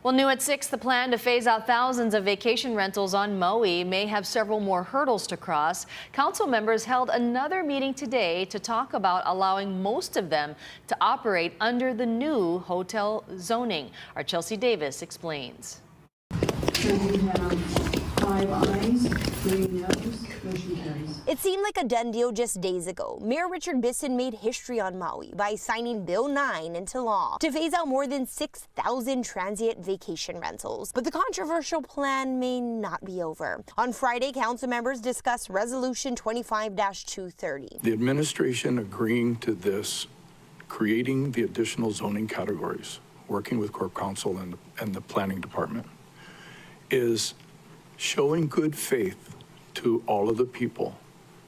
Well, new at 6, the plan to phase out thousands of vacation rentals on Maui may have several more hurdles to cross. Council members held another meeting today to talk about allowing most of them to operate under the new hotel zoning. Our Chelsea Davis explains. So we have 5 ayes, 3 noes. Motion carries. It seemed like a done deal just days ago. Mayor Richard Bisson made history on Maui by signing Bill 9 into law to phase out more than 6,000 transient vacation rentals. But the controversial plan may not be over. On Friday, council members discussed Resolution 25-230. The administration agreeing to this, creating the additional zoning categories, working with Corp Council and the planning department, is showing good faith to all of the people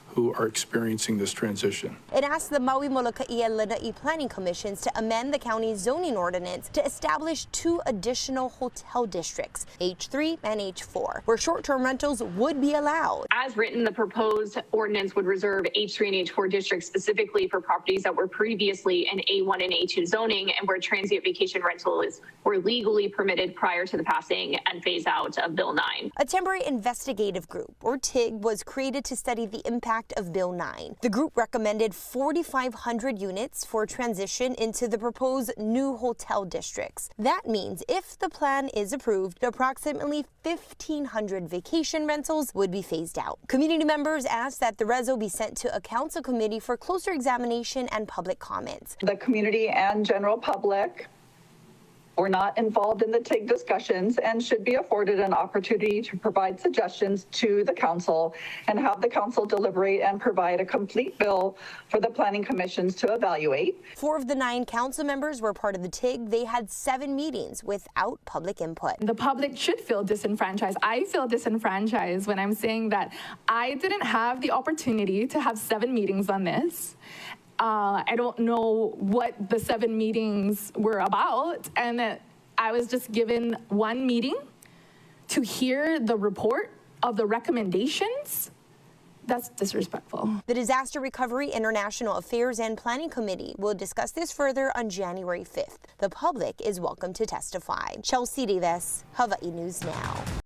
who are experiencing this transition. It asked the Maui, Molokai, and Lanai planning commissions to amend the county's zoning ordinance to establish 2 additional hotel districts, H3 and H4, where short-term rentals would be allowed. As written, the proposed ordinance would reserve H3 and H4 districts specifically for properties that were previously in A1 and A2 zoning and where transient vacation rentals were legally permitted prior to the passing and phase out of Bill 9. A temporary investigative group, or TIG, was created to study the impact of Bill 9. The group recommended 4,500 units for transition into the proposed new hotel districts. That means if the plan is approved, approximately 1,500 vacation rentals would be phased out. Community members asked that the reso be sent to a council committee for closer examination and public comments. The community and general public were not involved in the TIG discussions and should be afforded an opportunity to provide suggestions to the council and have the council deliberate and provide a complete bill for the planning commissions to evaluate. 4 of the 9 council members were part of the TIG. They had 7 meetings without public input. The public should feel disenfranchised. I feel disenfranchised when I'm saying that I didn't have the opportunity to have 7 meetings on this. I don't know what the 7 meetings were about, and that I was just given 1 meeting to hear the report of the recommendations. That's disrespectful. The Disaster Recovery, International Affairs, and Planning Committee will discuss this further on January 5th. The public is welcome to testify. Chelsea Davis, Hawaii News Now.